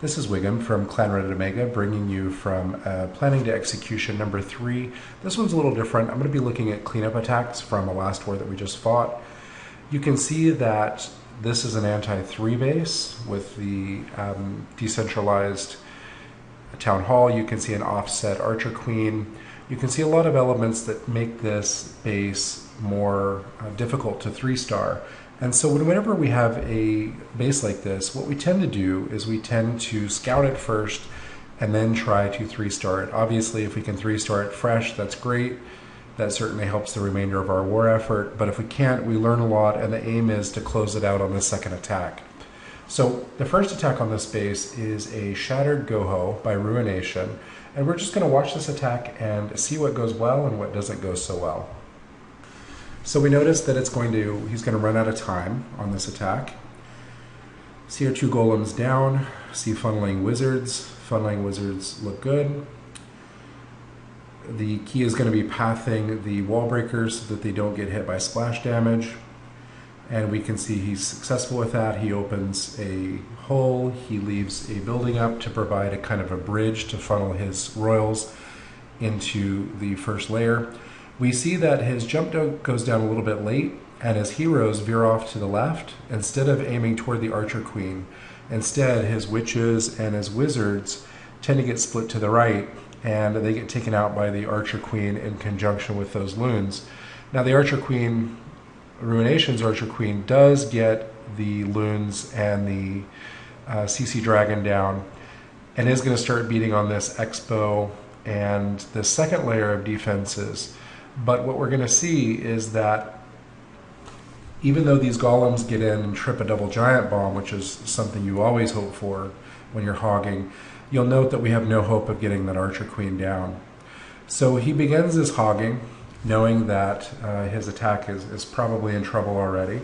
This is Wiggum from Clan Red Omega, bringing you from planning to execution number 3. This one's a little different. I'm going to be looking at cleanup attacks from a last war that we just fought. You can see that this is an anti-3 base with the decentralized town hall. You can see an offset archer queen. You can see a lot of elements that make this base more difficult to 3-star. And so whenever we have a base like this, what we tend to do is we tend to scout it first and then try to 3-star it. Obviously, if we can 3-star it fresh, that's great. That certainly helps the remainder of our war effort. But if we can't, we learn a lot, and the aim is to close it out on the second attack. So the first attack on this base is a Shattered Goho by Ruination. And we're just going to watch this attack and see what goes well and what doesn't go so well. So we notice that he's going to run out of time on this attack. See our 2 golems down, see Funneling Wizards. Funneling Wizards look good. The key is going to be pathing the wall breakers so that they don't get hit by splash damage. And we can see he's successful with that. He opens a hole, he leaves a building up to provide a kind of a bridge to funnel his royals into the first layer. We see that his jump goes down a little bit late, and his heroes veer off to the left instead of aiming toward the archer queen. Instead, his witches and his wizards tend to get split to the right, and they get taken out by the archer queen in conjunction with those loons. Now the archer queen, Ruination's archer queen, does get the loons and the CC dragon down, and is going to start beating on this Expo and the second layer of defenses. But what we're going to see is that even though these golems get in and trip a double giant bomb, which is something you always hope for when you're hogging, you'll note that we have no hope of getting that archer queen down. So he begins his hogging, knowing that his attack is probably in trouble already.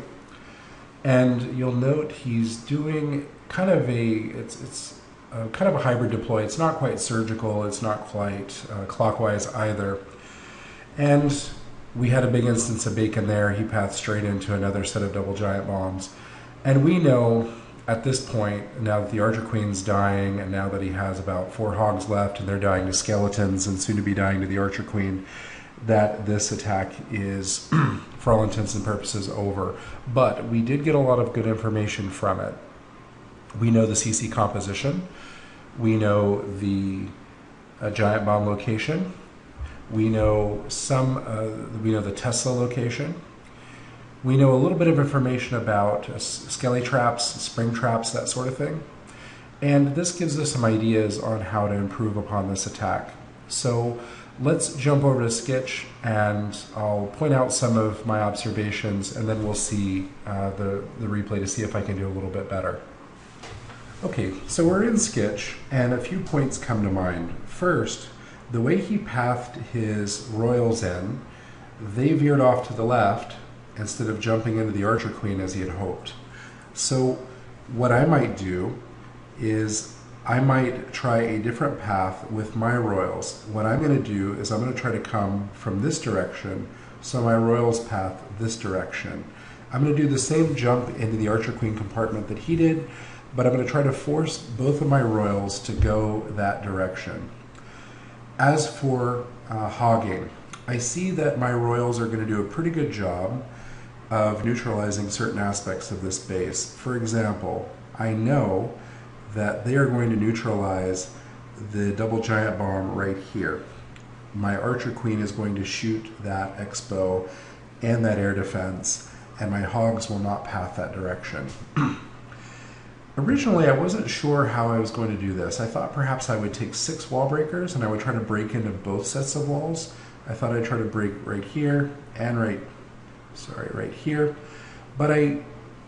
And you'll note he's doing kind of it's kind of a hybrid deploy. It's not quite surgical, it's not quite clockwise either. And we had a big instance of bacon there. He pathed straight into another set of double giant bombs. And we know at this point, now that the archer queen's dying, and now that he has about 4 hogs left, and they're dying to skeletons and soon to be dying to the archer queen, that this attack is, for all intents and purposes, over. But we did get a lot of good information from it. We know the CC composition. We know the giant bomb location. We know we know the Tesla location. We know a little bit of information about skelly traps, spring traps, that sort of thing. And this gives us some ideas on how to improve upon this attack. So let's jump over to Sketch, and I'll point out some of my observations, and then we'll see the replay to see if I can do a little bit better. Okay, so we're in Sketch, and a few points come to mind. First, the way he pathed his royals in, they veered off to the left instead of jumping into the archer queen as he had hoped. So what I might do is I might try a different path with my royals. What I'm going to do is I'm going to try to come from this direction, so my royals path this direction. I'm going to do the same jump into the archer queen compartment that he did, but I'm going to try to force both of my royals to go that direction. As for hogging, I see that my royals are going to do a pretty good job of neutralizing certain aspects of this base. For example, I know that they are going to neutralize the double giant bomb right here. My archer queen is going to shoot that Expo and that air defense, and my hogs will not path that direction. Originally, I wasn't sure how I was going to do this. I thought perhaps I would take 6 wall breakers and I would try to break into both sets of walls. I thought I'd try to break right here and right here. But I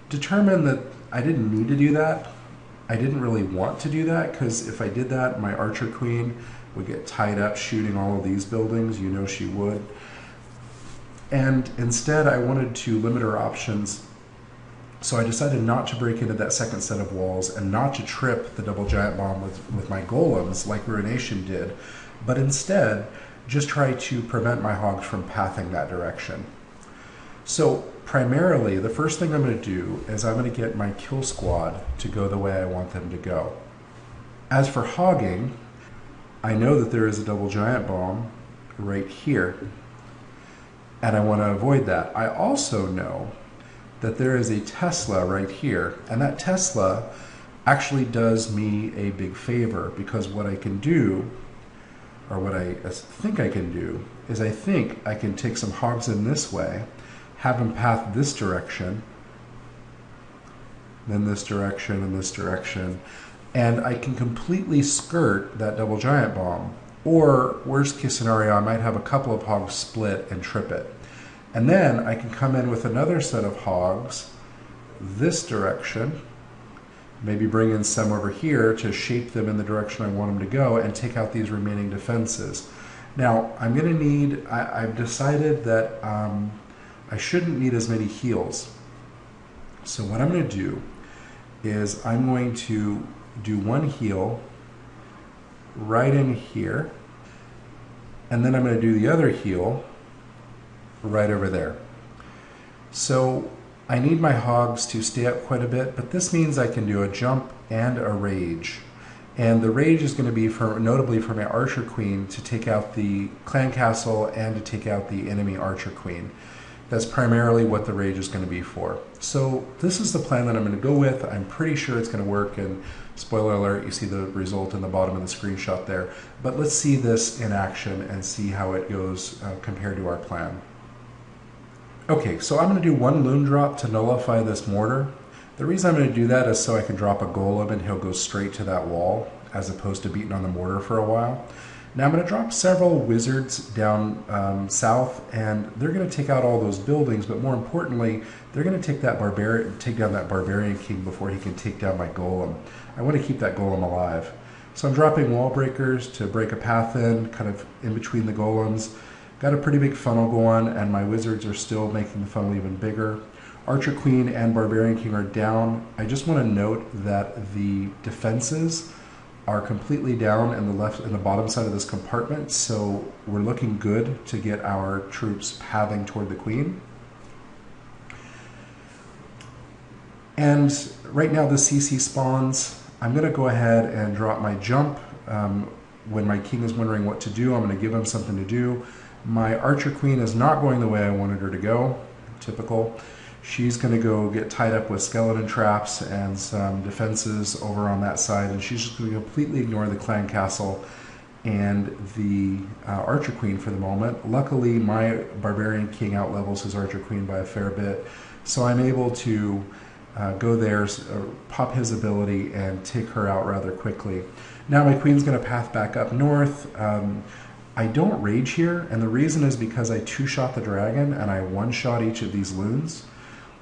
determined that I didn't need to do that. I didn't really want to do that, because if I did that, my archer queen would get tied up shooting all of these buildings. You know she would. And instead, I wanted to limit her options. So I decided not to break into that second set of walls and not to trip the double giant bomb with my golems like Ruination did, but instead just try to prevent my hogs from pathing that direction. So primarily, the first thing I'm going to do is I'm going to get my kill squad to go the way I want them to go. As for hogging, I know that there is a double giant bomb right here, and I want to avoid that. I also know that there is a Tesla right here, and that Tesla actually does me a big favor, because what I can do, or what I think I can do, is I think I can take some hogs in this way, have them path this direction, then this direction and this direction, and I can completely skirt that double giant bomb. Or worst case scenario, I might have a couple of hogs split and trip it. And then I can come in with another set of hogs this direction, maybe bring in some over here to shape them in the direction I want them to go, and take out these remaining defenses. Now, I'm going to need, I've decided that I shouldn't need as many heals. So what I'm going to do is I'm going to do one heal right in here, and then I'm going to do the other heal right over there. So I need my hogs to stay up quite a bit, but this means I can do a jump and a rage. And the rage is going to be notably for my archer queen to take out the clan castle and to take out the enemy archer queen. That's primarily what the rage is going to be for. So this is the plan that I'm going to go with. I'm pretty sure it's going to work, and spoiler alert, you see the result in the bottom of the screenshot there. But let's see this in action and see how it goes compared to our plan. Okay, so I'm going to do one loon drop to nullify this mortar. The reason I'm going to do that is so I can drop a golem and he'll go straight to that wall, as opposed to beating on the mortar for a while. Now I'm going to drop several wizards down south, and they're going to take out all those buildings, but more importantly, they're going to take down that barbarian king before he can take down my golem. I want to keep that golem alive. So I'm dropping wall breakers to break a path in, kind of in between the golems. Got a pretty big funnel going, and my wizards are still making the funnel even bigger. Archer Queen and Barbarian King are down. I just want to note that the defenses are completely down in the bottom side of this compartment, so we're looking good to get our troops pathing toward the queen. And right now the CC spawns. I'm going to go ahead and drop my jump. When my king is wondering what to do, I'm going to give him something to do. My archer queen is not going the way I wanted her to go. Typical. She's going to go get tied up with skeleton traps and some defenses over on that side, and she's just going to completely ignore the clan castle and the archer queen for the moment. Luckily, my barbarian king outlevels his archer queen by a fair bit, so I'm able to go there, pop his ability, and take her out rather quickly. Now my queen's going to path back up north. I don't rage here, and the reason is because I two-shot the dragon and I one-shot each of these loons.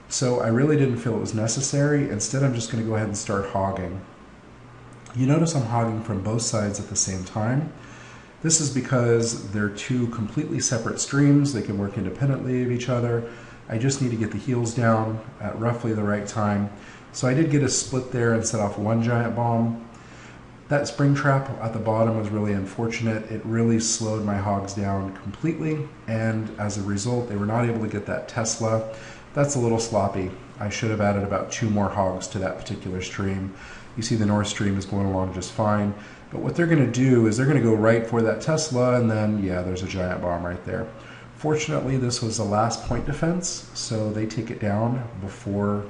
So I really didn't feel it was necessary. Instead, I'm just going to go ahead and start hogging. You notice I'm hogging from both sides at the same time. This is because they're two completely separate streams. They can work independently of each other. I just need to get the heals down at roughly the right time. So I did get a split there and set off one giant bomb. That spring trap at the bottom was really unfortunate. It really slowed my hogs down completely, and as a result, they were not able to get that Tesla. That's a little sloppy. I should have added about 2 more hogs to that particular stream. You see the north stream is going along just fine, but what they're going to do is they're going to go right for that Tesla, and then, yeah, there's a giant bomb right there. Fortunately, this was the last point defense, so they take it down before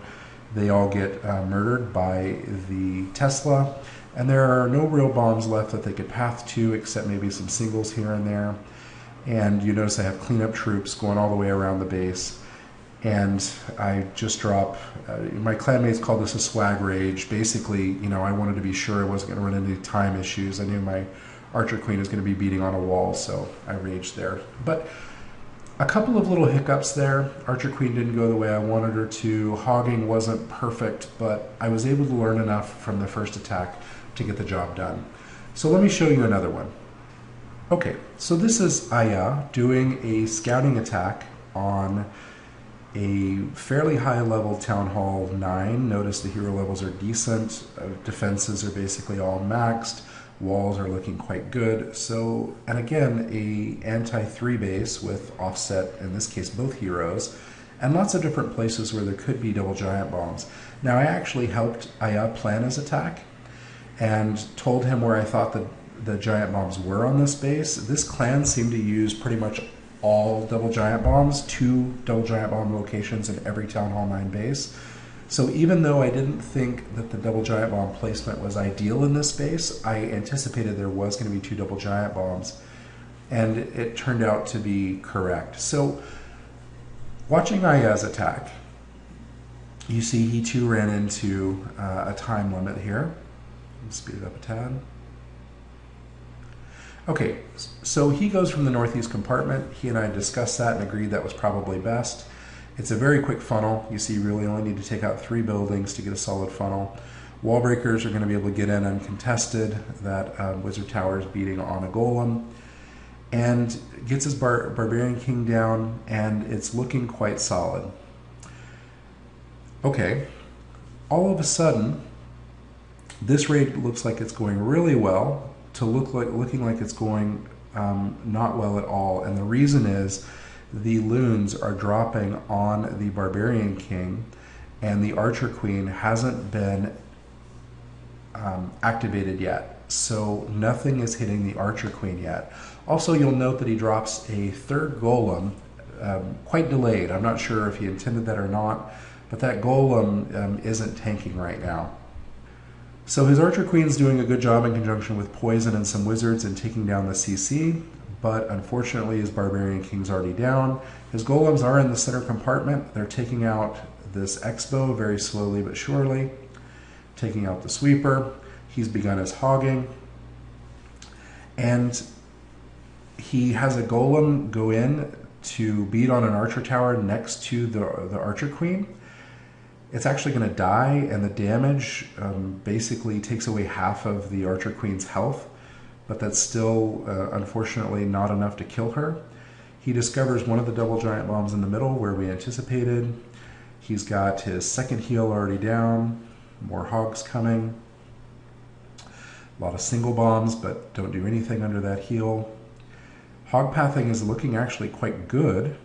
they all get murdered by the Tesla. And there are no real bombs left that they could path to, except maybe some singles here and there. And you notice I have cleanup troops going all the way around the base. And I just drop, my clanmates called this a swag rage. Basically, you know, I wanted to be sure I wasn't going to run into time issues. I knew my archer queen was going to be beating on a wall, so I raged there. But a couple of little hiccups there. Archer queen didn't go the way I wanted her to. Hogging wasn't perfect, but I was able to learn enough from the first attack to get the job done. So let me show you another one. Okay, so this is Aya doing a scouting attack on a fairly high level Town Hall 9. Notice the hero levels are decent, defenses are basically all maxed, walls are looking quite good. So, and again, a anti-3 base with offset, in this case both heroes, and lots of different places where there could be double giant bombs. Now I actually helped Aya plan his attack, and told him where I thought the giant bombs were on this base. This clan seemed to use pretty much all double giant bombs, 2 double giant bomb locations in every Town Hall 9 base. So even though I didn't think that the double giant bomb placement was ideal in this base, I anticipated there was going to be 2 double giant bombs, and it turned out to be correct. So watching Aya's attack, you see he too ran into a time limit here. Let's speed it up a tad. Okay, so he goes from the northeast compartment. He and I discussed that and agreed that was probably best. It's a very quick funnel. You see you really only need to take out 3 buildings to get a solid funnel. Wall breakers are going to be able to get in uncontested. That Wizard Tower is beating on a golem. And gets his Barbarian King down, and it's looking quite solid. Okay, all of a sudden, this raid looks like it's going really well to looking like it's going not well at all. And the reason is the loons are dropping on the Barbarian King, and the Archer Queen hasn't been activated yet. So nothing is hitting the Archer Queen yet. Also, you'll note that he drops a 3rd golem, quite delayed. I'm not sure if he intended that or not, but that golem isn't tanking right now. So his Archer Queen's doing a good job in conjunction with Poison and some wizards in taking down the CC, but unfortunately his Barbarian King's already down. His golems are in the center compartment. They're taking out this Expo very slowly but surely, taking out the Sweeper. He's begun his hogging, and he has a golem go in to beat on an Archer Tower next to the Archer Queen. It's actually going to die, and the damage basically takes away half of the Archer Queen's health, but that's still, unfortunately, not enough to kill her. He discovers one of the double giant bombs in the middle where we anticipated. He's got his 2nd heal already down, more hogs coming. A lot of single bombs, but don't do anything under that heal. Hog pathing is looking actually quite good,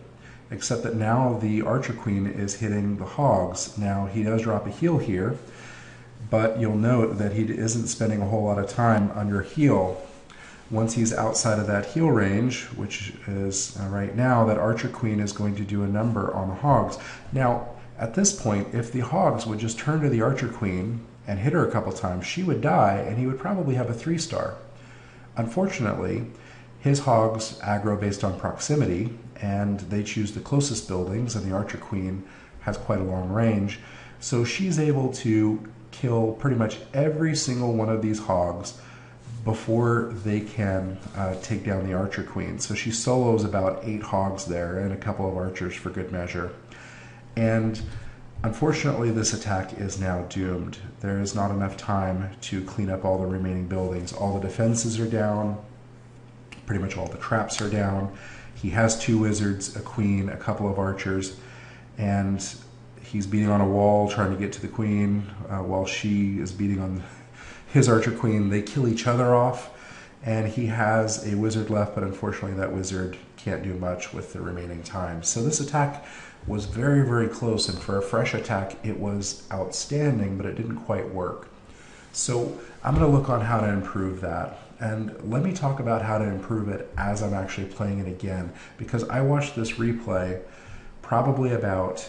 except that now the Archer Queen is hitting the hogs. Now, he does drop a heal here, but you'll note that he isn't spending a whole lot of time under heal. Once he's outside of that heal range, which is right now, that Archer Queen is going to do a number on the hogs. Now, at this point, if the hogs would just turn to the Archer Queen and hit her a couple times, she would die, and he would probably have a 3-star. Unfortunately, his hogs aggro based on proximity, and they choose the closest buildings, and the Archer Queen has quite a long range. So she's able to kill pretty much every single one of these hogs before they can take down the Archer Queen. So she solos about 8 hogs there and a couple of archers for good measure. And unfortunately, this attack is now doomed. There is not enough time to clean up all the remaining buildings. All the defenses are down. Pretty much all the traps are down. He has 2 wizards, a queen, a couple of archers, and he's beating on a wall trying to get to the queen while she is beating on his Archer Queen. They kill each other off, and he has a wizard left, but unfortunately that wizard can't do much with the remaining time. So this attack was very, very close, and for a fresh attack it was outstanding, but it didn't quite work. So I'm going to look on how to improve that. And let me talk about how to improve it as I'm actually playing it again, because I watched this replay probably about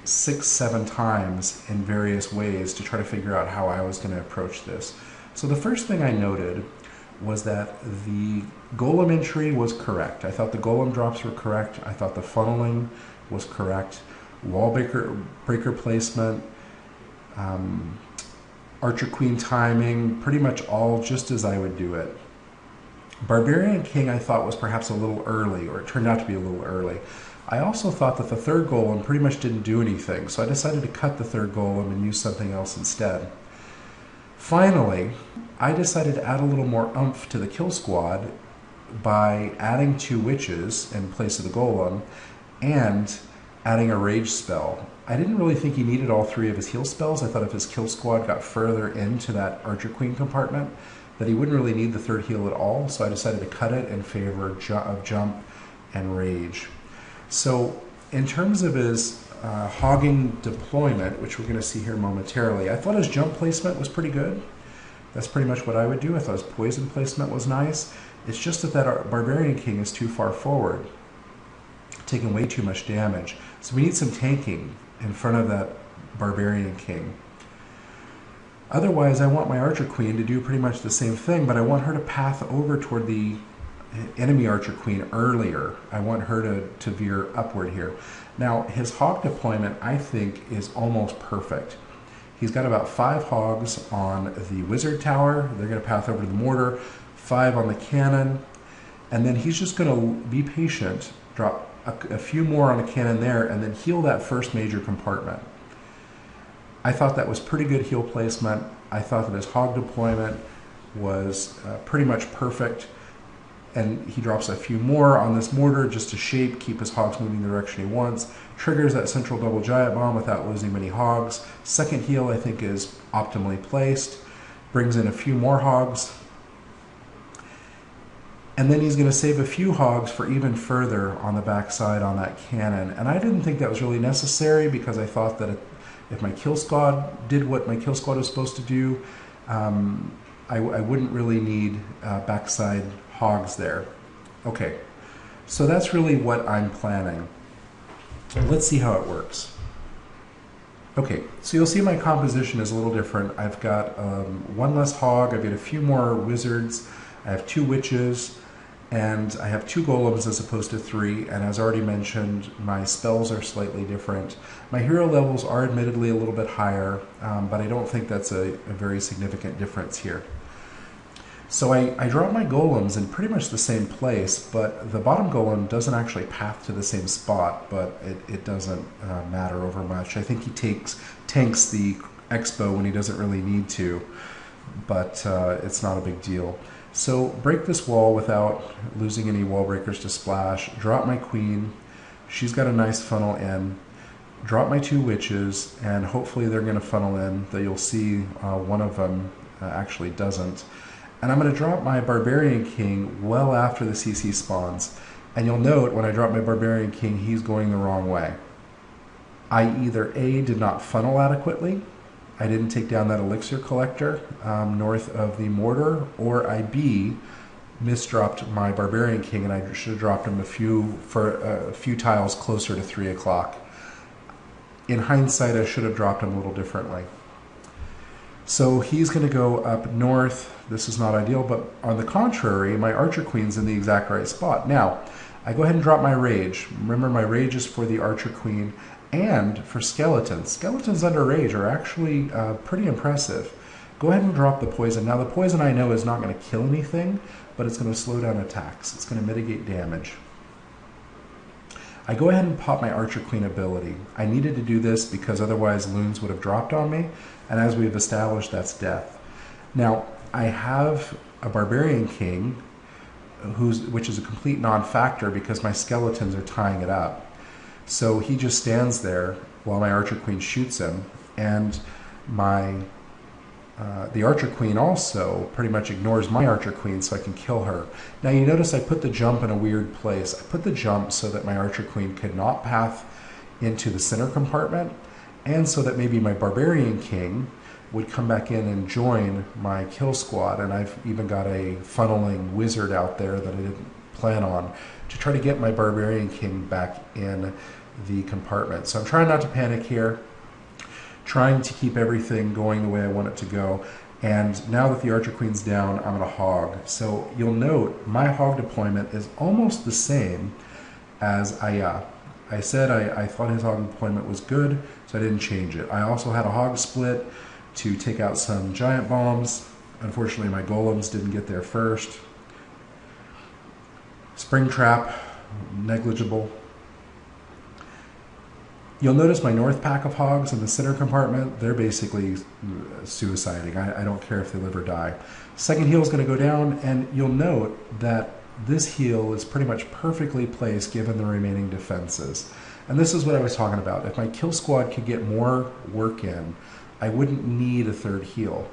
6-7 times in various ways to try to figure out how I was going to approach this. So the first thing I noted was that the golem entry was correct. I thought the golem drops were correct. I thought the funneling was correct. Wall breaker placement, Archer Queen timing, pretty much all just as I would do it. Barbarian King I thought was perhaps a little early, or it turned out to be a little early. I also thought that the 3rd golem pretty much didn't do anything, so I decided to cut the 3rd golem and use something else instead. Finally, I decided to add a little more oomph to the kill squad by adding 2 witches in place of the golem and adding a rage spell. I didn't really think he needed all 3 of his heal spells. I thought if his kill squad got further into that Archer Queen compartment, that he wouldn't really need the 3rd heal at all, so I decided to cut it in favor of jump and rage. So in terms of his hogging deployment, which we're going to see here momentarily. I thought his jump placement was pretty good. That's pretty much what I would do. I thought his poison placement was nice. It's just that our Barbarian King is too far forward, taking way too much damage. So we need some tanking in front of that Barbarian King. Otherwise, I want my Archer Queen to do pretty much the same thing, but I want her to path over toward the enemy Archer Queen earlier. I want her to veer upward here. Now, his hog deployment, I think, is almost perfect. He's got about 5 hogs on the wizard tower. They're going to path over to the mortar, 5 on the cannon, and then he's just going to be patient, drop a few more on a cannon there, and then heal that first major compartment. I thought that was pretty good heal placement. I thought that his hog deployment was pretty much perfect. And he drops a few more on this mortar just to shape, keep his hogs moving the direction he wants. Triggers that central double giant bomb without losing many hogs. Second heal, I think, is optimally placed. Brings in a few more hogs. And then he's going to save a few hogs for even further on the backside on that cannon. And I didn't think that was really necessary because I thought that if my kill squad did what my kill squad was supposed to do, I wouldn't really need backside hogs there. Okay, so that's really what I'm planning. Let's see how it works. Okay, so you'll see my composition is a little different. I've got 1 less hog, I've got a few more wizards, I have 2 witches, and I have 2 golems as opposed to 3, and as already mentioned, my spells are slightly different. My hero levels are admittedly a little bit higher, but I don't think that's a very significant difference here. So I drop my golems in pretty much the same place, but the bottom golem doesn't actually path to the same spot, but it doesn't matter over much. I think he tanks the expo when he doesn't really need to, but it's not a big deal. So break this wall without losing any wall breakers to splash, drop my queen, she's got a nice funnel in, drop my 2 witches, and hopefully they're going to funnel in, that you'll see one of them actually doesn't. And I'm going to drop my Barbarian King well after the CC spawns. And you'll note when I drop my Barbarian King, he's going the wrong way. I either A, did not funnel adequately, I didn't take down that elixir collector north of the mortar, or I B, misdropped my Barbarian King and I should have dropped him a few tiles closer to 3 o'clock. In hindsight, I should have dropped him a little differently. So he's going to go up north. This is not ideal, but on the contrary, my Archer Queen's in the exact right spot. Now, I go ahead and drop my Rage. Remember, my Rage is for the Archer Queen and for Skeletons. Skeletons under Rage are actually pretty impressive. Go ahead and drop the Poison. Now, the Poison I know is not going to kill anything, but it's going to slow down attacks. It's going to mitigate damage. I go ahead and pop my Archer Queen ability. I needed to do this because otherwise loons would have dropped on me, and as we've established, that's death. Now, I have a Barbarian King, which is a complete non-factor because my Skeletons are tying it up. So he just stands there while my Archer Queen shoots him, and the Archer Queen also pretty much ignores my Archer Queen so I can kill her. Now you notice I put the jump in a weird place. I put the jump so that my Archer Queen could not path into the center compartment, and so that maybe my Barbarian King would come back in and join my kill squad. And I've even got a funneling wizard out there that I didn't plan on to try to get my Barbarian King back in the compartment. So I'm trying not to panic here, trying to keep everything going the way I want it to go. And now that the Archer Queen's down, I'm going to hog. So you'll note my hog deployment is almost the same as Aya. I said I thought his hog deployment was good, so I didn't change it. I also had a hog split to take out some giant bombs. Unfortunately, my golems didn't get there first. Spring trap, negligible. You'll notice my north pack of hogs in the center compartment, they're basically suiciding. I don't care if they live or die. Second heal is going to go down, and you'll note that this heal is pretty much perfectly placed given the remaining defenses. And this is what I was talking about. If my kill squad could get more work in, I wouldn't need a third heal.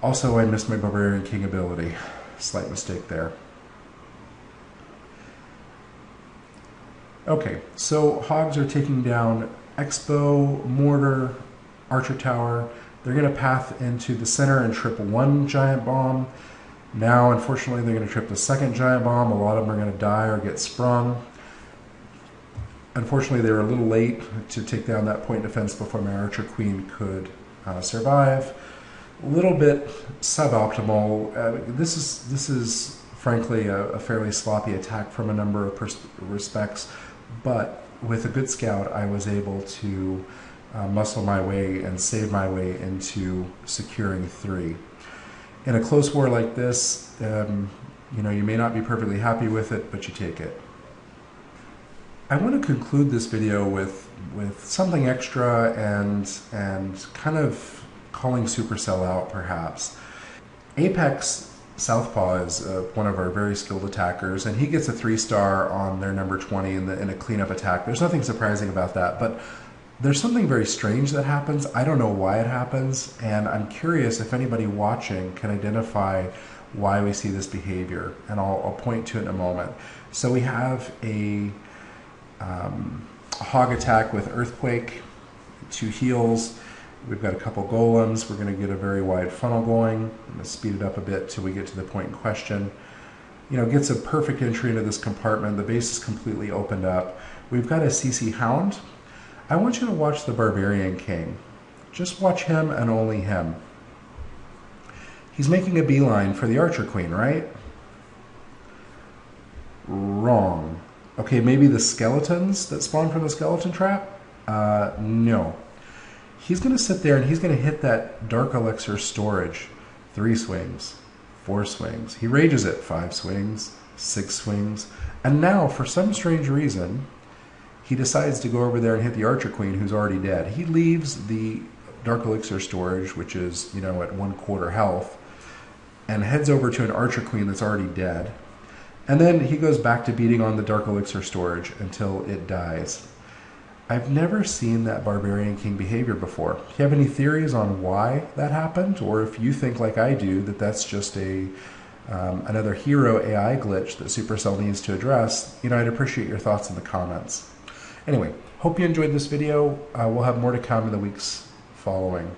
Also, I missed my Barbarian King ability. Slight mistake there. Okay, so hogs are taking down Expo, Mortar, Archer Tower. They're going to path into the center and trip one giant bomb. Now, unfortunately, they're going to trip the second giant bomb. A lot of them are going to die or get sprung. Unfortunately, they were a little late to take down that point defense before my Archer Queen could survive. A little bit suboptimal. This is frankly a fairly sloppy attack from a number of respects, but with a good scout, I was able to muscle my way and save my way into securing 3. In a close war like this, you may not be perfectly happy with it, but you take it. I want to conclude this video with something extra and kind of calling Supercell out, perhaps. Apex Southpaw is one of our very skilled attackers, and he gets a 3-star on their number 20 in a cleanup attack. There's nothing surprising about that, but there's something very strange that happens. I don't know why it happens, and I'm curious if anybody watching can identify why we see this behavior, and I'll point to it in a moment. So we have a hog attack with Earthquake, 2 heals. We've got a couple golems. We're going to get a very wide funnel going. I'm going to speed it up a bit till we get to the point in question. Gets a perfect entry into this compartment. The base is completely opened up. We've got a CC Hound. I want you to watch the Barbarian King. Just watch him and only him. He's making a beeline for the Archer Queen, right? Wrong. Okay, maybe the skeletons that spawn from the skeleton trap? No. He's going to sit there and he's going to hit that Dark Elixir storage. 3 swings, 4 swings. He rages it 5 swings, 6 swings. And now, for some strange reason, he decides to go over there and hit the Archer Queen, who's already dead. He leaves the Dark Elixir storage, which is, at 1/4 health, and heads over to an Archer Queen that's already dead. And then he goes back to beating on the Dark Elixir storage until it dies. I've never seen that Barbarian King behavior before. Do you have any theories on why that happened? Or if you think, like I do, that that's just another hero AI glitch that Supercell needs to address, I'd appreciate your thoughts in the comments. Anyway, hope you enjoyed this video. We'll have more to come in the weeks following.